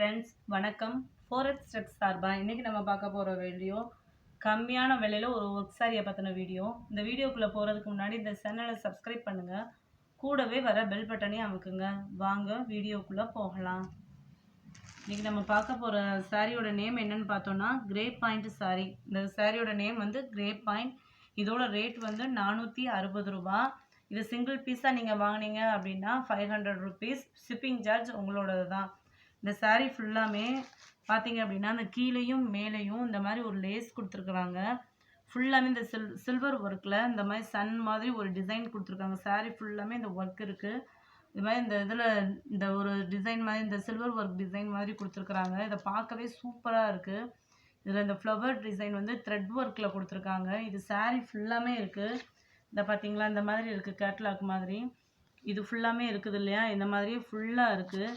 Friends வணக்கம். Forex டெக்ஸ் சார்பா இன்றைக்கி நம்ம பார்க்க போகிற வீடியோ கம்மியான விலையில் ஒரு ஒர்க் சாரியை பற்றின வீடியோ. இந்த வீடியோக்குள்ளே போகிறதுக்கு முன்னாடி இந்த சேனலை சப்ஸ்கிரைப் பண்ணுங்கள், கூடவே வர பெல் பட்டனையும் அமுக்குங்க. வாங்க வீடியோக்குள்ளே போகலாம். இன்றைக்கி நம்ம பார்க்க போகிற சாரியோட நேம் என்னன்னு பார்த்தோன்னா கிரே பாயிண்ட் சாரி. இந்த சாரியோட நேம் வந்து கிரே பாயிண்ட். இதோட ரேட் வந்து 460 ரூபா. இது சிங்கிள் பீஸாக நீங்கள் வாங்கினீங்க அப்படின்னா 500 ருபீஸ். ஷிப்பிங் சார்ஜ் உங்களோடது தான். இந்த சாரீ ஃபுல்லாமே பார்த்தீங்க அப்படின்னா அந்த கீழேயும் மேலேயும் இந்த மாதிரி ஒரு லேஸ் கொடுத்துருக்குறாங்க. ஃபுல்லாமே இந்த சில்வர் ஒர்க்கில் இந்த மாதிரி சன் மாதிரி ஒரு டிசைன் கொடுத்துருக்காங்க. சாரீ ஃபுல்லாமே இந்த ஒர்க் இருக்குது. இது மாதிரி இந்த இதில் இந்த ஒரு டிசைன் மாதிரி இந்த சில்வர் ஒர்க் டிசைன் மாதிரி கொடுத்துருக்குறாங்க. இதை பார்க்கவே சூப்பராக இருக்குது. இதில் இந்த ஃப்ளவர் டிசைன் வந்து த்ரெட் ஒர்க்கில் கொடுத்துருக்காங்க. இது சாரீ ஃபுல்லாமே இருக்குது. இந்த பார்த்தீங்களா இந்த மாதிரி இருக்குது, கேட்லாக் மாதிரி. இது ஃபுல்லாமே இருக்குது இல்லையா, இந்த மாதிரி ஃபுல்லாக இருக்குது.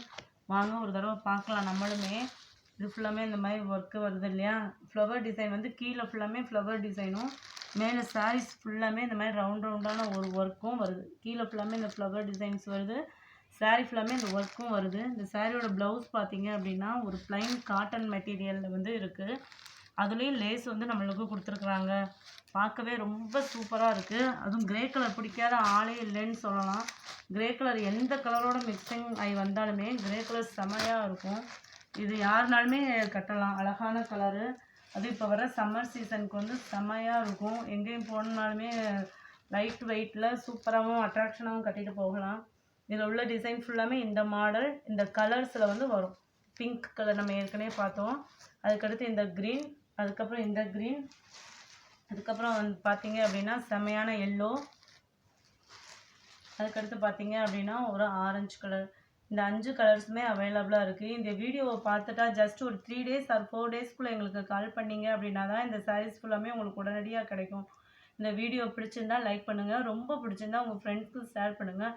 வாங்க ஒரு தடவை பார்க்கலாம் நம்மளுமே. இது ஃபுல்லாமே இந்த மாதிரி ஒர்க்கு வருது இல்லையா. ஃப்ளவர் டிசைன் வந்து கீழே ஃபுல்லாமே ஃப்ளவர் டிசைனும், மேலே சாரீஸ் ஃபுல்லாமே இந்த மாதிரி ரவுண்டான ஒரு ஒர்க்கும் வருது. கீழே ஃபுல்லாமே இந்த ஃப்ளவர் டிசைன்ஸ் வருது, சாரீ ஃபுல்லாமே இந்த ஒர்க்கும் வருது. இந்த சாரியோட ப்ளவுஸ் பார்த்தீங்க அப்படின்னா ஒரு ப்ளைன் காட்டன் மெட்டீரியலில் வந்து இருக்குது. அதுலேயும் லேஸ் வந்து நம்மளுக்கு கொடுத்துருக்குறாங்க. பார்க்கவே ரொம்ப சூப்பராக இருக்குது. அதுவும் கிரே கலர் பிடிக்காத ஆளே இல்லைன்னு சொல்லலாம். கிரே கலர் எந்த கலரோட மிக்சிங் ஆகி வந்தாலுமே கிரே கலர் செமையாக இருக்கும். இது யாருனாலுமே கட்டலாம், அழகான கலரு. அதுவும் இப்போ வர சம்மர் சீசனுக்கு வந்து செமையாக இருக்கும். எங்கேயும் போனாலுமே லைட் வெயிட்டில் சூப்பராகவும் அட்ராக்ஷனாகவும் கட்டிட்டு போகலாம். இதில் உள்ள டிசைன் ஃபுல்லாமே இந்த மாடல், இந்த கலர்ஸில் வந்து வரும். பிங்க் கலர் நம்ம ஏற்கனவே பார்த்தோம். அதுக்கடுத்து இந்த க்ரீன், அதுக்கப்புறம் இந்த க்ரீன், அதுக்கப்புறம் வந்து பார்த்தீங்க அப்படின்னா செமையான எல்லோ, அதுக்கடுத்து பார்த்தீங்க அப்படின்னா ஒரு ஆரஞ்சு கலர். இந்த 5 கலர்ஸுமே அவைலபிளாக இருக்குது. இந்த வீடியோவை பார்த்துட்டா ஜஸ்ட் ஒரு 3 டேஸ் ஆர் 4 டேஸ்க்குள்ளே எங்களுக்கு கால் பண்ணிங்க அப்படின்னா தான் இந்த சாரீஸ் ஃபுல்லாமே உங்களுக்கு உடனடியாக கிடைக்கும். இந்த வீடியோ பிடிச்சிருந்தா லைக் பண்ணுங்கள், ரொம்ப பிடிச்சிருந்தா உங்கள் ஃப்ரெண்ட்ஸ்க்கு ஷேர் பண்ணுங்கள்.